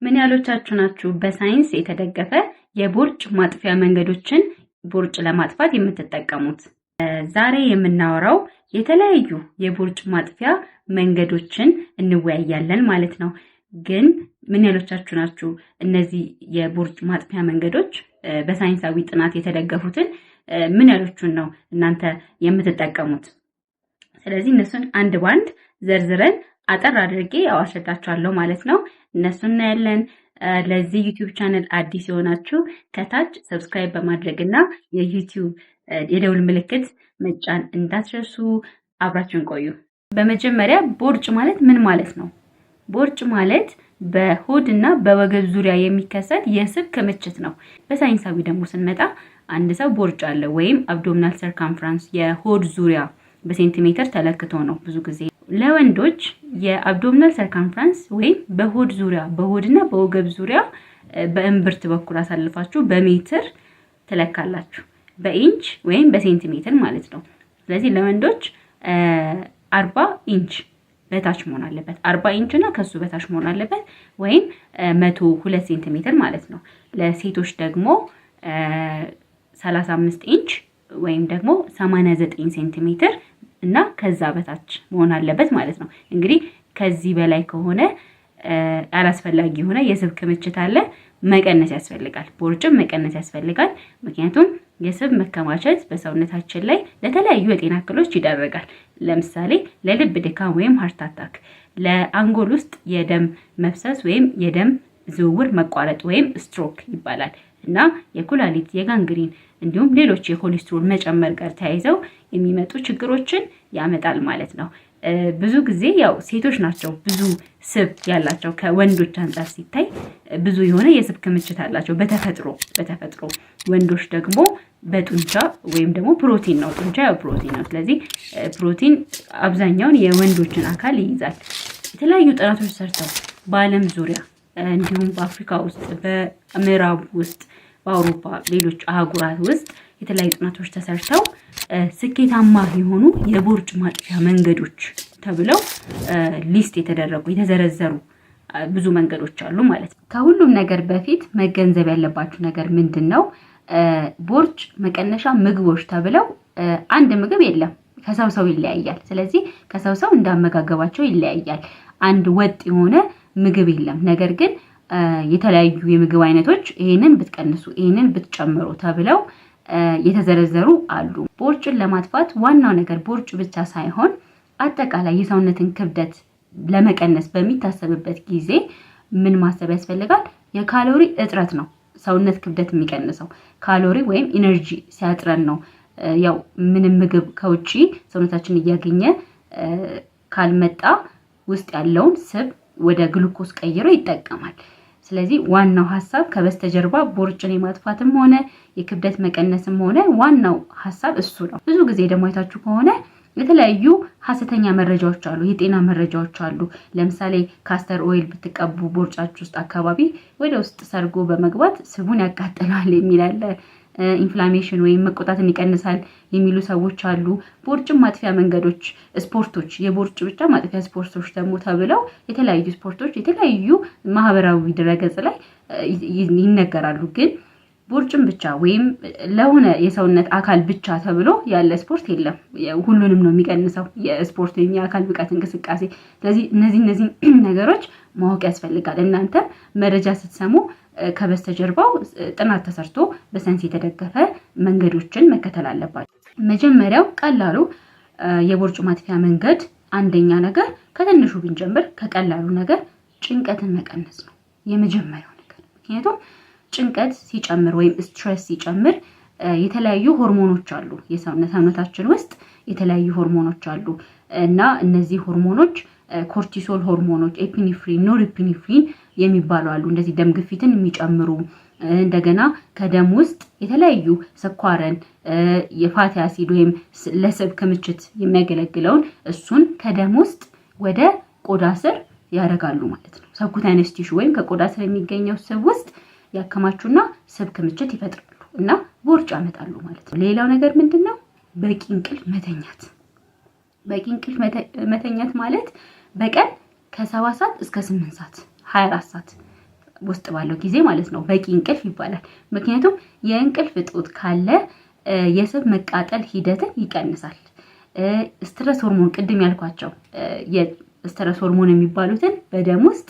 ምን ያህሎቻችሁ ናችሁ በሳይንስ የተደገፈ የቦርጭ ማጥፊያ መንገዶችን ቦርጭ ለማጥፋት የምትጠቀሙት? ዛሬ የምናወራው የተለያዩ የቦርጭ ማጥፊያ መንገዶችን እንወያያለን ማለት ነው። ግን ምን ያህሎቻችሁ ናችሁ እነዚህ የቦርጭ ማጥፊያ መንገዶች በሳይንሳዊ ጥናት የተደገፉትን ምን ያህሎቹን ነው እናንተ የምትጠቀሙት? ስለዚህ እነሱን አንድ ባንድ ዘርዝረን አጠር አድርጌ አዋሽታችኋለሁ ማለት ነው። እነሱን እናያለን። ለዚህ ዩቲዩብ ቻናል አዲስ የሆናችሁ ከታች ሰብስክራይብ በማድረግና የዩቲዩብ የደውል ምልክት መጫን እንዳትረሱ። አብራችሁን ቆዩ። በመጀመሪያ ቦርጭ ማለት ምን ማለት ነው? ቦርጭ ማለት በሆድና በወገብ ዙሪያ የሚከሰት የስብ ክምችት ነው። በሳይንሳዊ ደግሞ ስንመጣ አንድ ሰው ቦርጭ አለ ወይም አብዶሚናል ሰርከምፈረንስ የሆድ ዙሪያ በሴንቲሜትር ተለክቶ ነው ብዙ ጊዜ። ለወንዶች የአብዶሚናል ሰርከምፈረንስ ወይም በሆድ ዙሪያ በሆድና በወገብ ዙሪያ በእምብርት በኩል አሳልፋችሁ በሜትር ትለካላችሁ፣ በኢንች ወይም በሴንቲሜትር ማለት ነው። ስለዚህ ለወንዶች 40 ኢንች በታች መሆን አለበት፣ 40 ኢንች እና ከሱ በታች መሆን አለበት፣ ወይም 102 ሴንቲሜትር ማለት ነው። ለሴቶች ደግሞ 35 ኢንች ወይም ደግሞ 89 ሴንቲሜትር እና ከዛ በታች መሆን አለበት ማለት ነው። እንግዲህ ከዚህ በላይ ከሆነ አላስፈላጊ የሆነ የስብ ክምችት አለ፣ መቀነስ ያስፈልጋል። ቦርጭም መቀነስ ያስፈልጋል። ምክንያቱም የስብ መከማቸት በሰውነታችን ላይ ለተለያዩ የጤና እክሎች ይዳረጋል። ለምሳሌ ለልብ ድካም ወይም ሃርት አታክ፣ ለአንጎል ውስጥ የደም መፍሰስ ወይም የደም ዝውውር መቋረጥ ወይም ስትሮክ ይባላል እና የኩላሊት የጋንግሪን እንዲሁም ሌሎች የኮሌስትሮል መጨመር ጋር ተያይዘው የሚመጡ ችግሮችን ያመጣል ማለት ነው። ብዙ ጊዜ ያው ሴቶች ናቸው ብዙ ስብ ያላቸው ከወንዶች አንፃር ሲታይ ብዙ የሆነ የስብ ክምችት አላቸው በተፈጥሮ። ወንዶች ደግሞ በጡንቻ ወይም ደግሞ ፕሮቲን ነው። ጡንቻ ያው ፕሮቲን ነው። ስለዚህ ፕሮቲን አብዛኛውን የወንዶችን አካል ይይዛል። የተለያዩ ጥናቶች ሰርተው በዓለም ዙሪያ እንዲሁም በአፍሪካ ውስጥ፣ በምዕራብ ውስጥ፣ በአውሮፓ ሌሎች አህጉራት ውስጥ የተለያዩ ጥናቶች ተሰርተው ስኬታማ የሆኑ የቦርጭ ማጥፊያ መንገዶች ተብለው ሊስት የተደረጉ የተዘረዘሩ ብዙ መንገዶች አሉ ማለት ነው። ከሁሉም ነገር በፊት መገንዘብ ያለባችሁ ነገር ምንድነው? ቦርጭ መቀነሻ ምግቦች ተብለው አንድ ምግብ የለም። ከሰው ሰው ይለያያል። ስለዚህ ከሰው ሰው እንዳመጋገባቸው ይለያያል። አንድ ወጥ የሆነ ምግብ የለም። ነገር ግን የተለያዩ የምግብ አይነቶች ይሄንን ብትቀንሱ ይሄንን ብትጨምሩ ተብለው የተዘረዘሩ አሉ። ቦርጭን ለማጥፋት ዋናው ነገር ቦርጭ ብቻ ሳይሆን አጠቃላይ የሰውነትን ክብደት ለመቀነስ በሚታሰብበት ጊዜ ምን ማሰብ ያስፈልጋል? የካሎሪ እጥረት ነው ሰውነት ክብደት የሚቀንሰው። ካሎሪ ወይም ኢነርጂ ሲያጥረን ነው። ያው ምንም ምግብ ከውጪ ሰውነታችን እያገኘ ካልመጣ ውስጥ ያለውን ስብ ወደ ግሉኮስ ቀይሮ ይጠቀማል። ስለዚህ ዋናው ሐሳብ ከበስተጀርባ ቦርጭን የማጥፋትም ሆነ የክብደት መቀነስም ሆነ ዋናው ሐሳብ እሱ ነው። ብዙ ጊዜ ደግሞ አይታችሁ ከሆነ የተለያዩ ሐሰተኛ መረጃዎች አሉ፣ የጤና መረጃዎች አሉ። ለምሳሌ ካስተር ኦይል ብትቀቡ ቦርጫችሁ ውስጥ አካባቢ ወደ ውስጥ ሰርጎ በመግባት ስቡን ያቃጥላል የሚል አለ። ኢንፍላሜሽን ወይም መቆጣትን ይቀንሳል የሚሉ ሰዎች አሉ። ቦርጭም ማጥፊያ መንገዶች ስፖርቶች፣ የቦርጭ ብቻ ማጥፊያ ስፖርቶች ደግሞ ተብለው የተለያዩ ስፖርቶች የተለያዩ ማህበራዊ ድረገጽ ላይ ይነገራሉ። ግን ቦርጭም ብቻ ወይም ለሆነ የሰውነት አካል ብቻ ተብሎ ያለ ስፖርት የለም። ሁሉንም ነው የሚቀንሰው የስፖርት ወይም የአካል ብቃት እንቅስቃሴ። ስለዚህ እነዚህ ነገሮች ማወቅ ያስፈልጋል። እናንተ መረጃ ስትሰሙ ከበስተጀርባው ጥናት ተሰርቶ በሳይንስ የተደገፈ መንገዶችን መከተል አለባችሁ። መጀመሪያው ቀላሉ የቦርጭ ማጥፊያ መንገድ አንደኛ ነገር ከትንሹ ብንጀምር ከቀላሉ ነገር ጭንቀትን መቀነስ ነው የመጀመሪያው ነገር። ምክንያቱም ጭንቀት ሲጨምር ወይም ስትሬስ ሲጨምር የተለያዩ ሆርሞኖች አሉ የሰውነታችን ውስጥ የተለያዩ ሆርሞኖች አሉ እና እነዚህ ሆርሞኖች ኮርቲሶል ሆርሞኖች፣ ኤፒኒፍሪን፣ ኖርኤፒኒፍሪን የሚባሉ አሉ። እንደዚህ ደም ግፊትን የሚጨምሩ እንደገና ከደም ውስጥ የተለያዩ ስኳርን፣ የፋቲ አሲድ ወይም ለስብ ክምችት የሚያገለግለውን እሱን ከደም ውስጥ ወደ ቆዳ ስር ያደርጋሉ ማለት ነው። ሰብኩታነስ ቲሹ ወይም ከቆዳ ስር የሚገኘው ስብ ውስጥ ያከማቹና ስብ ክምችት ይፈጥራሉ እና ቦርጭ ያመጣሉ ማለት ነው። ሌላው ነገር ምንድነው? በቂ እንቅልፍ መተኛት። በቂ እንቅልፍ መተኛት ማለት በቀን ከ7 ሰዓት እስከ 8 ሰዓት 24 ሰዓት ውስጥ ባለው ጊዜ ማለት ነው በቂ እንቅልፍ ይባላል። ምክንያቱም የእንቅልፍ እጦት ካለ የስብ መቃጠል ሂደትን ይቀንሳል። ስትረስ ሆርሞን ቅድም ያልኳቸው የስትረስ ሆርሞን የሚባሉትን በደም ውስጥ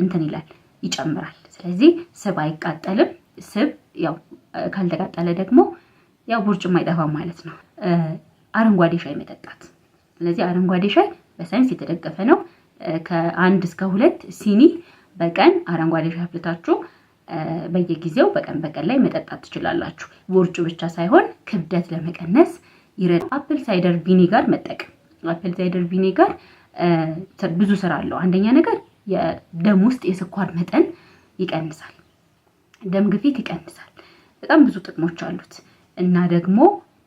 እንትን ይላል ይጨምራል። ስለዚህ ስብ አይቃጠልም። ስብ ያው ካልተቃጠለ ደግሞ ያው ቦርጭም አይጠፋም ማለት ነው። አረንጓዴ ሻይ መጠጣት። ስለዚህ አረንጓዴ ሻይ በሳይንስ የተደገፈ ነው። ከ1 እስከ 2 ሲኒ በቀን አረንጓዴ ሻይ አፍልታችሁ በየጊዜው በቀን ላይ መጠጣት ትችላላችሁ። ቦርጭ ብቻ ሳይሆን ክብደት ለመቀነስ ይረዳል። አፕል ሳይደር ቪኒጋር መጠቀም። አፕል ሳይደር ቪኒጋር ብዙ ስራ አለው። አንደኛ ነገር የደም ውስጥ የስኳር መጠን ይቀንሳል፣ ደም ግፊት ይቀንሳል። በጣም ብዙ ጥቅሞች አሉት እና ደግሞ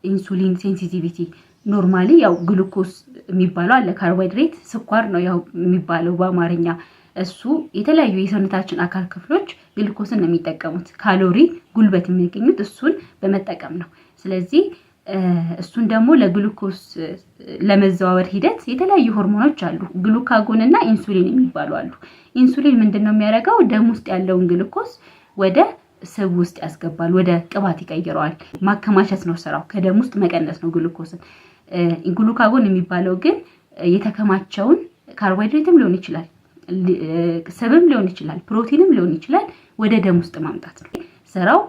ኢንሱሊን ሴንሲቲቪቲ ኖርማሊ ያው ግሉኮስ የሚባለው አለ፣ ካርቦሃይድሬት ስኳር ነው ያው የሚባለው በአማርኛ። እሱ የተለያዩ የሰውነታችን አካል ክፍሎች ግሉኮስን ነው የሚጠቀሙት። ካሎሪ ጉልበት የሚያገኙት እሱን በመጠቀም ነው። ስለዚህ እሱን ደግሞ ለግሉኮስ ለመዘዋወር ሂደት የተለያዩ ሆርሞኖች አሉ፣ ግሉካጎን እና ኢንሱሊን የሚባሉ አሉ። ኢንሱሊን ምንድነው የሚያደርገው? ደም ውስጥ ያለውን ግሉኮስ ወደ ስብ ውስጥ ያስገባል፣ ወደ ቅባት ይቀይረዋል። ማከማቸት ነው ስራው፣ ከደም ውስጥ መቀነስ ነው ግሉኮስን። ግሉካጎን የሚባለው ግን የተከማቸውን ካርቦሃይድሬትም ሊሆን ይችላል፣ ስብም ሊሆን ይችላል፣ ፕሮቲንም ሊሆን ይችላል፣ ወደ ደም ውስጥ ማምጣት ነው ስራው።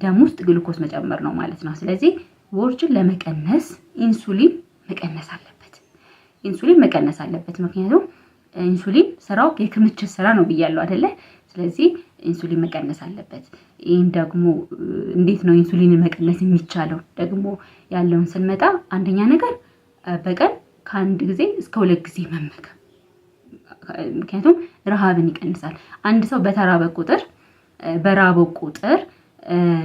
ደም ውስጥ ግሉኮስ መጨመር ነው ማለት ነው። ስለዚህ ቦርጭን ለመቀነስ ኢንሱሊን መቀነስ አለበት። ኢንሱሊን መቀነስ አለበት። ምክንያቱም ኢንሱሊን ስራው የክምችት ስራ ነው ብያለሁ አይደለ? ስለዚህ ኢንሱሊን መቀነስ አለበት። ይህን ደግሞ እንዴት ነው ኢንሱሊንን መቀነስ የሚቻለው ደግሞ ያለውን ስንመጣ፣ አንደኛ ነገር በቀን ከ1 ጊዜ እስከ 2 ጊዜ መመገብ። ምክንያቱም ረሃብን ይቀንሳል። አንድ ሰው በራበው ቁጥር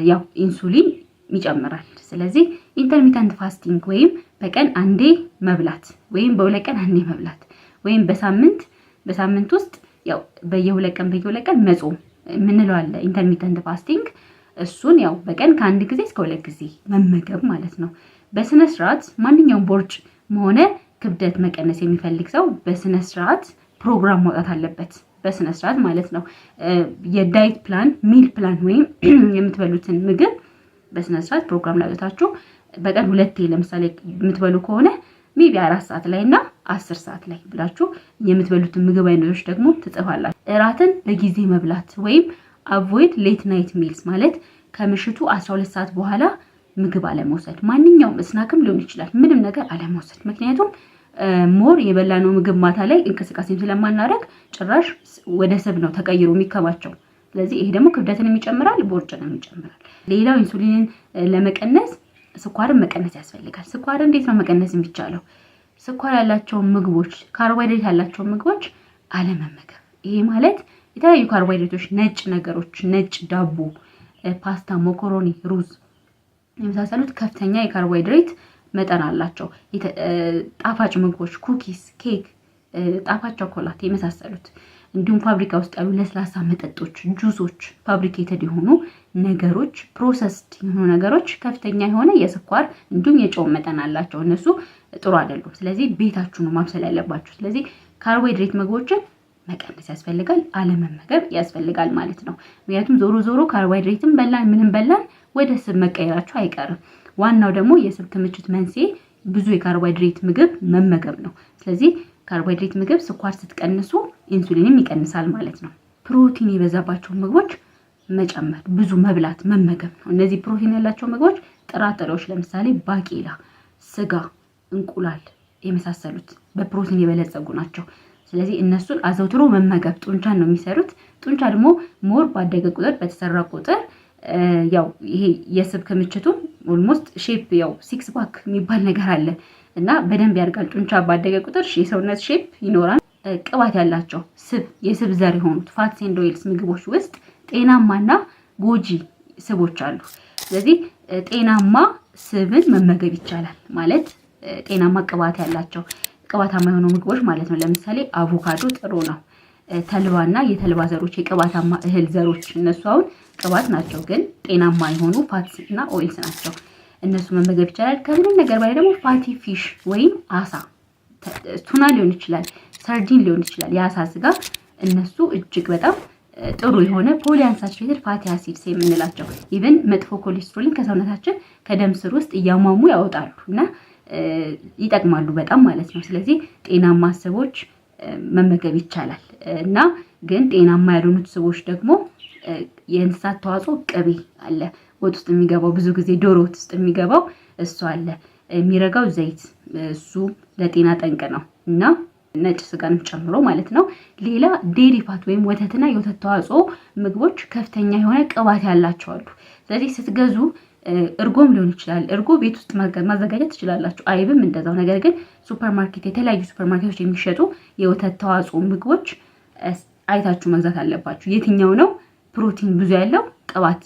ያው ኢንሱሊን ይጨምራል። ስለዚህ ኢንተርሚተንት ፋስቲንግ ወይም በቀን አንዴ መብላት ወይም በ2 ቀን አንዴ መብላት ወይም በሳምንት ውስጥ ያው በየ2 ቀን መጾም የምንለው አለ ኢንተርሚተንት ፋስቲንግ። እሱን ያው በቀን ከ1 ጊዜ እስከ 2 ጊዜ መመገብ ማለት ነው። በስነ ስርዓት ማንኛውም ቦርጭ ሆነ ክብደት መቀነስ የሚፈልግ ሰው በስነ ስርዓት ፕሮግራም ማውጣት አለበት። በስነ ስርዓት ማለት ነው። የዳይት ፕላን፣ ሚል ፕላን ወይም የምትበሉትን ምግብ በስነ ስርዓት ፕሮግራም ላይ አውጥታችሁ በቀን 2 ለምሳሌ የምትበሉ ከሆነ ሜቢ 4 ሰዓት ላይ እና 10 ሰዓት ላይ ብላችሁ የምትበሉትን ምግብ አይነቶች ደግሞ ትጽፋላችሁ። እራትን በጊዜ መብላት ወይም አቮይድ ሌት ናይት ሚልስ ማለት ከምሽቱ 12 ሰዓት በኋላ ምግብ አለመውሰድ። ማንኛውም ስናክም ሊሆን ይችላል፣ ምንም ነገር አለመውሰድ። ምክንያቱም ሞር የበላነው ምግብ ማታ ላይ እንቅስቃሴም ስለማናደርግ ጭራሽ ወደ ስብ ነው ተቀይሮ የሚከማቸው። ስለዚህ ይሄ ደግሞ ክብደትን ይጨምራል፣ ቦርጭንም ይጨምራል። ሌላው ኢንሱሊንን ለመቀነስ ስኳርን መቀነስ ያስፈልጋል። ስኳር እንዴት ነው መቀነስ የሚቻለው? ስኳር ያላቸው ምግቦች፣ ካርቦሃይድሬት ያላቸው ምግቦች አለመመገብ። ይሄ ማለት የተለያዩ ካርቦሃይድሬቶች፣ ነጭ ነገሮች፣ ነጭ ዳቦ፣ ፓስታ፣ ሞኮሮኒ፣ ሩዝ የመሳሰሉት ከፍተኛ የካርቦሃይድሬት መጠን አላቸው። ጣፋጭ ምግቦች፣ ኩኪስ፣ ኬክ፣ ጣፋጭ ቾኮላት የመሳሰሉት እንዲሁም ፋብሪካ ውስጥ ያሉ ለስላሳ መጠጦች፣ ጁሶች፣ ፋብሪኬትድ የሆኑ ነገሮች፣ ፕሮሰስድ የሆኑ ነገሮች ከፍተኛ የሆነ የስኳር እንዲሁም የጨው መጠን አላቸው። እነሱ ጥሩ አይደሉም። ስለዚህ ቤታችሁ ነው ማብሰል ያለባችሁ። ስለዚህ ካርቦሃይድሬት ምግቦችን መቀነስ ያስፈልጋል፣ አለመመገብ ያስፈልጋል ማለት ነው። ምክንያቱም ዞሮ ካርቦሃይድሬትን በላን ምንም በላን ወደ ስብ መቀየራችሁ አይቀርም። ዋናው ደግሞ የስብ ክምችት መንስኤ ብዙ የካርቦሃይድሬት ምግብ መመገብ ነው። ስለዚህ ካርቦሃይድሬት ምግብ ስኳር ስትቀንሱ ኢንሱሊንም ይቀንሳል ማለት ነው። ፕሮቲን የበዛባቸው ምግቦች መጨመር፣ ብዙ መብላት፣ መመገብ ነው። እነዚህ ፕሮቲን ያላቸው ምግቦች ጥራጥሬዎች፣ ለምሳሌ ባቄላ፣ ስጋ፣ እንቁላል የመሳሰሉት በፕሮቲን የበለጸጉ ናቸው። ስለዚህ እነሱን አዘውትሮ መመገብ ጡንቻን ነው የሚሰሩት። ጡንቻ ደግሞ ሞር ባደገ ቁጥር በተሰራ ቁጥር ያው ይሄ የስብ ክምችቱ ኦልሞስት ሼፕ ያው 6 ፓክ የሚባል ነገር አለ እና በደንብ ያድጋል። ጡንቻ ባደገ ቁጥር የሰውነት ሼፕ ይኖራል። ቅባት ያላቸው የስብ ዘር የሆኑት ፋትስ ኤንድ ኦይልስ ምግቦች ውስጥ ጤናማና ጎጂ ስቦች አሉ። ስለዚህ ጤናማ ስብን መመገብ ይቻላል ማለት ጤናማ ቅባት ያላቸው ቅባታማ የሆኑ ምግቦች ማለት ነው። ለምሳሌ አቮካዶ ጥሩ ነው። ተልባና የተልባ ዘሮች፣ የቅባታማ እህል ዘሮች እነሱ አሁን ቅባት ናቸው፣ ግን ጤናማ የሆኑ ፋትስ እና ኦይልስ ናቸው። እነሱ መመገብ ይቻላል። ከምንም ነገር በላይ ደግሞ ፋቲ ፊሽ ወይም አሳ፣ ቱና ሊሆን ይችላል፣ ሰርዲን ሊሆን ይችላል፣ የአሳ ስጋ፣ እነሱ እጅግ በጣም ጥሩ የሆነ ፖሊአንሳቹሬትድ ፋቲ አሲድስ የምንላቸው ኢቭን መጥፎ ኮሌስትሮልን ከሰውነታችን ከደም ስር ውስጥ እያሟሙ ያወጣሉ እና ይጠቅማሉ በጣም ማለት ነው። ስለዚህ ጤናማ ስቦች መመገብ ይቻላል እና ግን ጤናማ ያልሆኑት ስቦች ደግሞ የእንስሳት ተዋጽኦ ቅቤ አለ ወጥ ውስጥ የሚገባው ብዙ ጊዜ ዶሮ ወጥ ውስጥ የሚገባው እሱ አለ። የሚረጋው ዘይት እሱ ለጤና ጠንቅ ነው እና ነጭ ስጋንም ጨምሮ ማለት ነው። ሌላ ዴሪ ፋት ወይም ወተትና የወተት ተዋጽኦ ምግቦች ከፍተኛ የሆነ ቅባት ያላቸው አሉ። ስለዚህ ስትገዙ እርጎም ሊሆን ይችላል። እርጎ ቤት ውስጥ ማዘጋጀት ትችላላችሁ። አይብም እንደዛው። ነገር ግን ሱፐርማርኬት የተለያዩ ሱፐርማርኬቶች የሚሸጡ የወተት ተዋጽኦ ምግቦች አይታችሁ መግዛት አለባችሁ። የትኛው ነው ፕሮቲን ብዙ ያለው ቅባት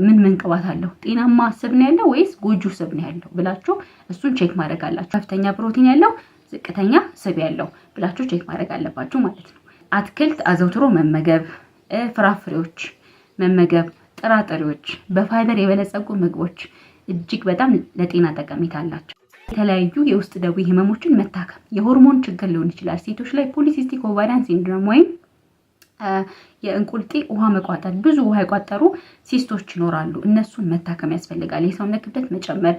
ምን ቅባት አለው ጤናማ ስብ ነው ያለው ወይስ ጎጆ ስብ ነው ያለው ብላችሁ እሱን ቼክ ማድረግ አላችሁ። ከፍተኛ ፕሮቲን ያለው ዝቅተኛ ስብ ያለው ብላችሁ ቼክ ማድረግ አለባችሁ ማለት ነው። አትክልት አዘውትሮ መመገብ፣ ፍራፍሬዎች መመገብ፣ ጥራጥሬዎች፣ በፋይበር የበለጸጉ ምግቦች እጅግ በጣም ለጤና ጠቀሜታ አላቸው። የተለያዩ የውስጥ ደዌ ህመሞችን መታከም፣ የሆርሞን ችግር ሊሆን ይችላል። ሴቶች ላይ ፖሊሲስቲክ ኦቫሪያን ሲንድሮም ወይም የእንቁልጤ ውሃ መቋጠር፣ ብዙ ውሃ የቋጠሩ ሲስቶች ይኖራሉ። እነሱን መታከም ያስፈልጋል። የሰውነት ክብደት መጨመር፣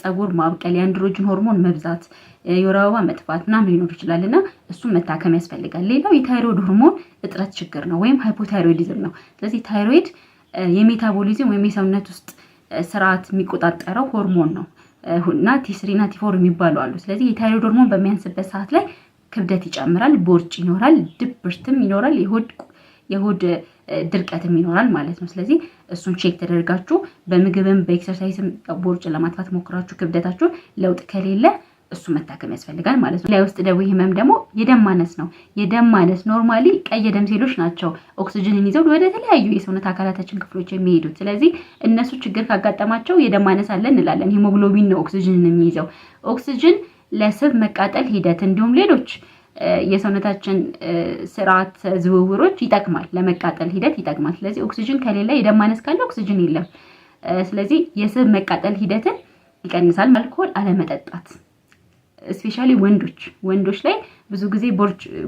ፀጉር ማብቀል፣ የአንድሮጅን ሆርሞን መብዛት፣ የወር አበባ መጥፋት ምናምን ሊኖር ይችላል እና እሱን መታከም ያስፈልጋል። ሌላው የታይሮይድ ሆርሞን እጥረት ችግር ነው ወይም ሃይፖታይሮይዲዝም ነው። ስለዚህ ታይሮይድ የሜታቦሊዝም ወይም የሰውነት ውስጥ ስርዓት የሚቆጣጠረው ሆርሞን ነው እና ቲ3 እና ቲ4 የሚባሉ አሉ። ስለዚህ የታይሮይድ ሆርሞን በሚያንስበት ሰዓት ላይ ክብደት ይጨምራል፣ ቦርጭ ይኖራል፣ ድብርትም ይኖራል፣ የሆድ ድርቀትም ይኖራል ማለት ነው። ስለዚህ እሱን ቼክ ተደርጋችሁ በምግብም በኤክሰርሳይዝም ቦርጭ ለማጥፋት ሞክራችሁ ክብደታችሁ ለውጥ ከሌለ እሱ መታከም ያስፈልጋል ማለት ነው። ለውስጥ ደዌ ህመም ደግሞ የደም ማነስ ነው። የደም ማነስ ኖርማሊ ቀይ ደም ሴሎች ናቸው ኦክሲጅንን ይዘው ወደ ተለያዩ የሰውነት አካላታችን ክፍሎች የሚሄዱት። ስለዚህ እነሱ ችግር ካጋጠማቸው የደም ማነስ አለ እንላለን። ሂሞግሎቢን ነው ኦክሲጅንን የሚይዘው። ኦክሲጅን ለስብ መቃጠል ሂደት እንዲሁም ሌሎች የሰውነታችን ስርዓት ዝውውሮች ይጠቅማል፣ ለመቃጠል ሂደት ይጠቅማል። ስለዚህ ኦክሲጅን ከሌለ የደም ማነስ ካለ ኦክሲጅን የለም። ስለዚህ የስብ መቃጠል ሂደትን ይቀንሳል። አልኮል አለመጠጣት ስፔሻሊ ወንዶች ላይ ብዙ ጊዜ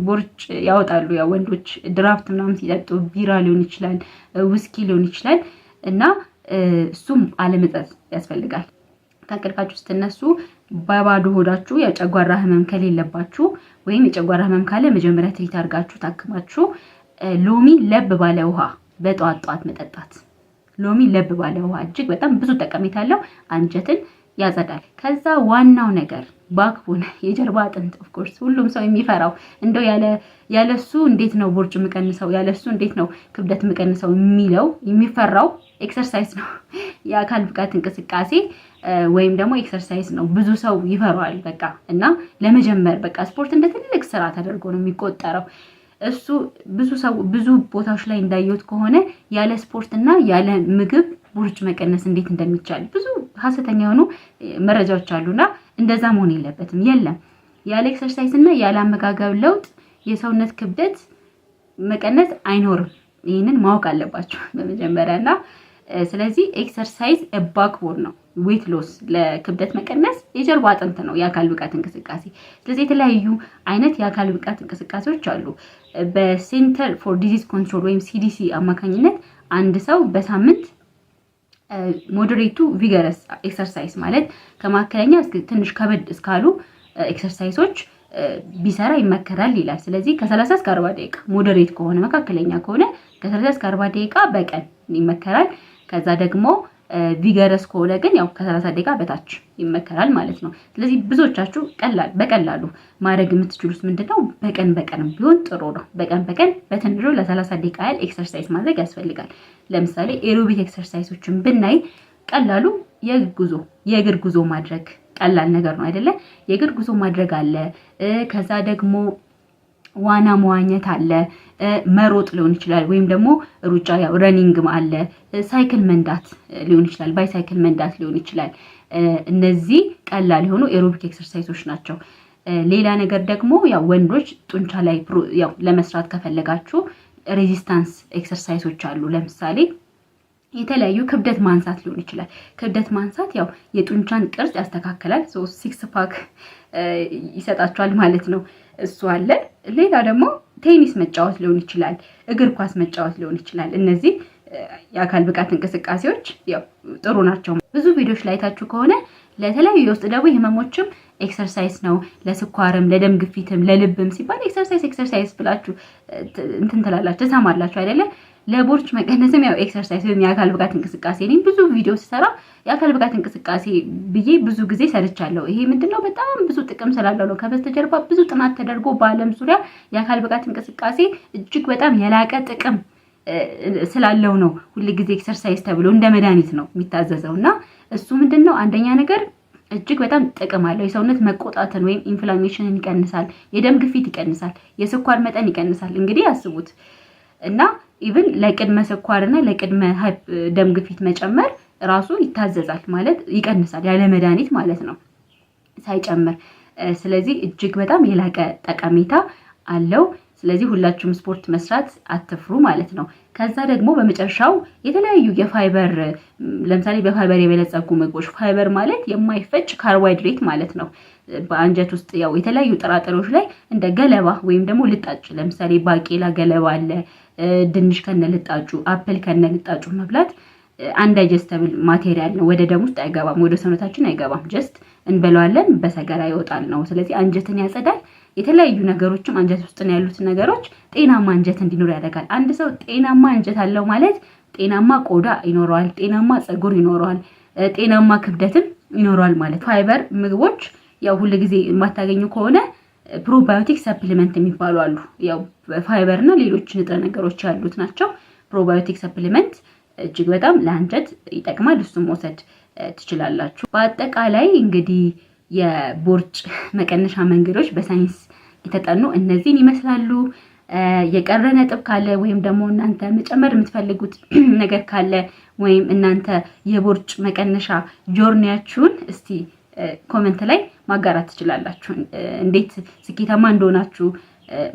ቦርጭ ያወጣሉ። ያው ወንዶች ድራፍት ምናምን ሲጠጡ ቢራ ሊሆን ይችላል፣ ውስኪ ሊሆን ይችላል እና እሱም አለመጠጥ ያስፈልጋል። ከእንቅልፋችሁ ስትነሱ በባዶ ሆዳችሁ የጨጓራ ህመም ከሌለባችሁ ወይም የጨጓራ ህመም ካለ መጀመሪያ ትሪት አድርጋችሁ ታክማችሁ ሎሚ ለብ ባለ ውሃ በጠዋት መጠጣት። ሎሚ ለብ ባለ ውሃ እጅግ በጣም ብዙ ጠቀሜታ አለው። አንጀትን ያጸዳል። ከዛ ዋናው ነገር ባክቦን የጀርባ አጥንት ኦፍ ኮርስ ሁሉም ሰው የሚፈራው እንደው ያለሱ እንዴት ነው ቦርጭ መቀነሰው፣ ያለሱ እንዴት ነው ክብደት መቀነሰው የሚፈራው ኤክሰርሳይዝ ነው። የአካል ብቃት እንቅስቃሴ ወይም ደግሞ ኤክሰርሳይዝ ነው። ብዙ ሰው ይፈራዋል በቃ እና ለመጀመር በቃ ስፖርት እንደ ትልቅ ስራ ተደርጎ ነው የሚቆጠረው። እሱ ብዙ ቦታዎች ላይ እንዳየሁት ከሆነ ያለ ስፖርትና ያለ ምግብ ቦርጭ መቀነስ እንዴት እንደሚቻል ብዙ ሀሰተኛ የሆኑ መረጃዎች አሉና እንደዛ መሆን የለበትም። የለም ያለ ኤክሰርሳይዝ እና ያለ አመጋገብ ለውጥ የሰውነት ክብደት መቀነስ አይኖርም። ይህንን ማወቅ አለባቸው በመጀመሪያና ስለዚህ ኤክሰርሳይዝ ባክቦን ነው። ዌት ሎስ ለክብደት መቀነስ የጀርባ አጥንት ነው የአካል ብቃት እንቅስቃሴ። ስለዚህ የተለያዩ አይነት የአካል ብቃት እንቅስቃሴዎች አሉ። በሴንተር ፎር ዲዚዝ ኮንትሮል ወይም ሲዲሲ አማካኝነት አንድ ሰው በሳምንት ሞዴሬቱ ቪገረስ ኤክሰርሳይዝ ማለት ከመካከለኛ ትንሽ ከበድ እስካሉ ኤክሰርሳይዞች ቢሰራ ይመከራል ይላል። ስለዚህ ከ30 እስከ 40 ደቂቃ ሞዴሬት ከሆነ መካከለኛ ከሆነ ከ30 እስከ 40 ደቂቃ በቀን ይመከራል። ከዛ ደግሞ ቪገረስ ከሆነ ግን ያው ከ30 ደቂቃ በታች ይመከራል ማለት ነው። ስለዚህ ብዙዎቻችሁ በቀላሉ ማድረግ የምትችሉት ምንድነው? በቀን ቢሆን ጥሩ ነው። በቀን በትንሹ ለ30 ደቂቃ ያህል ኤክሰርሳይዝ ማድረግ ያስፈልጋል። ለምሳሌ ኤሮቢክ ኤክሰርሳይዞችን ብናይ ቀላሉ የእግር ጉዞ ማድረግ ቀላል ነገር ነው አይደለ? የእግር ጉዞ ማድረግ አለ። ከዛ ደግሞ ዋና መዋኘት አለ። መሮጥ ሊሆን ይችላል ወይም ደግሞ ሩጫ ያው ረኒንግ አለ። ሳይክል መንዳት ሊሆን ይችላል፣ ባይሳይክል መንዳት ሊሆን ይችላል። እነዚህ ቀላል የሆኑ ኤሮቢክ ኤክሰርሳይዞች ናቸው። ሌላ ነገር ደግሞ ያው ወንዶች ጡንቻ ላይ ያው ለመስራት ከፈለጋችሁ ሬዚስታንስ ኤክሰርሳይዞች አሉ። ለምሳሌ የተለያዩ ክብደት ማንሳት ሊሆን ይችላል። ክብደት ማንሳት ያው የጡንቻን ቅርጽ ያስተካክላል። 6 ፓክ ይሰጣችኋል ማለት ነው። እሱ አለ። ሌላ ደግሞ ቴኒስ መጫወት ሊሆን ይችላል፣ እግር ኳስ መጫወት ሊሆን ይችላል። እነዚህ የአካል ብቃት እንቅስቃሴዎች ያው ጥሩ ናቸው። ብዙ ቪዲዮዎች ላይ ታችሁ ከሆነ ለተለያዩ የውስጥ ደዌ ህመሞችም ኤክሰርሳይዝ ነው። ለስኳርም፣ ለደም ግፊትም፣ ለልብም ሲባል ኤክሰርሳይዝ ብላችሁ እንትን ትላላችሁ ተሰማላችሁ አይደለ? ለቦርጭ መቀነስም ያው ኤክሰርሳይዝ ወይም የአካል ብቃት እንቅስቃሴ ነኝ። ብዙ ቪዲዮ ስሰራ የአካል ብቃት እንቅስቃሴ ብዬ ብዙ ጊዜ ሰርቻለሁ። ይሄ ምንድነው በጣም ብዙ ጥቅም ስላለው ነው። ከበስተጀርባ ብዙ ጥናት ተደርጎ በዓለም ዙሪያ የአካል ብቃት እንቅስቃሴ እጅግ በጣም የላቀ ጥቅም ስላለው ነው ሁልጊዜ ኤክሰርሳይዝ ተብሎ እንደ መድኃኒት ነው የሚታዘዘው። እና እሱ ምንድነው አንደኛ ነገር እጅግ በጣም ጥቅም አለው። የሰውነት መቆጣትን ወይም ኢንፍላሜሽንን ይቀንሳል፣ የደም ግፊት ይቀንሳል፣ የስኳር መጠን ይቀንሳል። እንግዲህ አስቡት። እና ኢቭን ለቅድመ ስኳርና ለቅድመ ደም ግፊት መጨመር ራሱ ይታዘዛል ማለት ይቀንሳል፣ ያለ መድኃኒት ማለት ነው ሳይጨምር። ስለዚህ እጅግ በጣም የላቀ ጠቀሜታ አለው። ስለዚህ ሁላችሁም ስፖርት መስራት አትፍሩ ማለት ነው። ከዛ ደግሞ በመጨረሻው የተለያዩ የፋይበር ለምሳሌ በፋይበር የበለጸጉ ምግቦች፣ ፋይበር ማለት የማይፈጭ ካርቦሃይድሬት ማለት ነው። በአንጀት ውስጥ ያው የተለያዩ ጥራጥሬዎች ላይ እንደ ገለባ ወይም ደግሞ ልጣጭ፣ ለምሳሌ ባቄላ ገለባ አለ፣ ድንች ከነ ልጣጩ፣ አፕል ከነ ልጣጩ መብላት አንዳይጀስተብል ማቴሪያል ነው። ወደ ደም ውስጥ አይገባም፣ ወደ ሰውነታችን አይገባም። ጀስት እንበለዋለን፣ በሰገራ ይወጣል ነው። ስለዚህ አንጀትን ያጸዳል። የተለያዩ ነገሮችም አንጀት ውስጥ ነው ያሉት ነገሮች ጤናማ አንጀት እንዲኖር ያደርጋል። አንድ ሰው ጤናማ አንጀት አለው ማለት ጤናማ ቆዳ ይኖረዋል፣ ጤናማ ፀጉር ይኖረዋል፣ ጤናማ ክብደትም ይኖረዋል ማለት። ፋይበር ምግቦች ያው ሁሉ ጊዜ የማታገኙ ከሆነ ፕሮባዮቲክ ሰፕሊመንት የሚባሉ አሉ። ያው ፋይበር እና ሌሎች ንጥረ ነገሮች ያሉት ናቸው። ፕሮባዮቲክ ሰፕሊመንት እጅግ በጣም ለአንጀት ይጠቅማል። እሱም መውሰድ ትችላላችሁ። በአጠቃላይ እንግዲህ የቦርጭ መቀነሻ መንገዶች በሳይንስ የተጠኑ እነዚህን ይመስላሉ። የቀረ ነጥብ ካለ ወይም ደግሞ እናንተ መጨመር የምትፈልጉት ነገር ካለ ወይም እናንተ የቦርጭ መቀነሻ ጆርኒያችሁን እስቲ ኮሜንት ላይ ማጋራት ትችላላችሁ፣ እንዴት ስኬታማ እንደሆናችሁ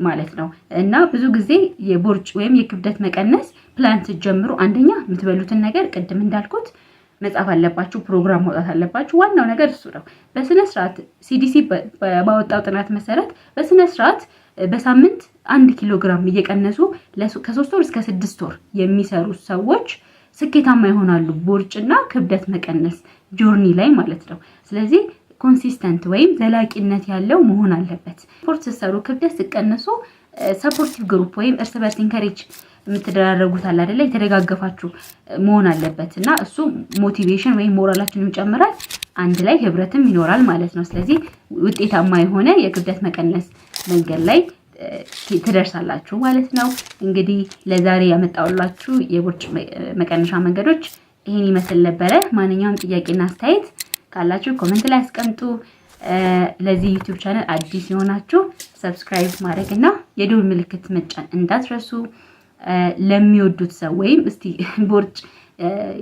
ማለት ነው። እና ብዙ ጊዜ የቦርጭ ወይም የክብደት መቀነስ ፕላን ስትጀምሩ አንደኛ የምትበሉትን ነገር ቅድም እንዳልኩት መጻፍ አለባችሁ፣ ፕሮግራም ማውጣት አለባችሁ። ዋናው ነገር እሱ ነው። በስነ ስርዓት ሲዲሲ ባወጣው ጥናት መሰረት በስነ ስርዓት በሳምንት 1 ኪሎ ግራም እየቀነሱ ከ3 ወር እስከ 6 ወር የሚሰሩ ሰዎች ስኬታማ ይሆናሉ፣ ቦርጭና ክብደት መቀነስ ጆርኒ ላይ ማለት ነው። ስለዚህ ኮንሲስተንት ወይም ዘላቂነት ያለው መሆን አለበት። ስፖርት ስትሰሩ ክብደት ስትቀነሱ ሰፖርቲቭ ግሩፕ ወይም እርስ በርስ ኢንከሬጅ የምትደራረጉት አለ አይደለ? የተደጋገፋችሁ መሆን አለበት እና እሱ ሞቲቬሽን ወይም ሞራላችንን ይጨምራል። አንድ ላይ ህብረትም ይኖራል ማለት ነው። ስለዚህ ውጤታማ የሆነ የክብደት መቀነስ መንገድ ላይ ትደርሳላችሁ ማለት ነው። እንግዲህ ለዛሬ ያመጣሁላችሁ የቦርጭ መቀነሻ መንገዶች ይሄን ይመስል ነበረ። ማንኛውም ጥያቄና አስተያየት ካላችሁ ኮሜንት ላይ አስቀምጡ። ለዚህ ዩቲዩብ ቻናል አዲስ የሆናችሁ ሰብስክራይብ ማድረግ እና የደወል ምልክት መጫን እንዳትረሱ። ለሚወዱት ሰው ወይም እስቲ ቦርጭ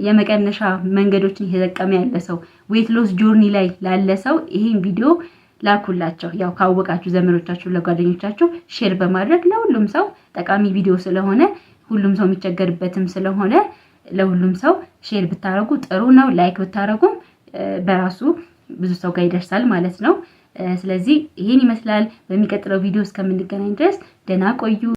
የመቀነሻ መንገዶችን እየተጠቀመ ያለ ሰው ዌት ሎስ ጆርኒ ላይ ላለ ሰው ይሄን ቪዲዮ ላኩላቸው። ያው ካወቃችሁ ዘመዶቻችሁ፣ ለጓደኞቻችሁ ሼር በማድረግ ለሁሉም ሰው ጠቃሚ ቪዲዮ ስለሆነ ሁሉም ሰው የሚቸገርበትም ስለሆነ ለሁሉም ሰው ሼር ብታረጉ ጥሩ ነው። ላይክ ብታረጉም በራሱ ብዙ ሰው ጋር ይደርሳል ማለት ነው። ስለዚህ ይሄን ይመስላል። በሚቀጥለው ቪዲዮ እስከምንገናኝ ድረስ ደህና ቆዩ።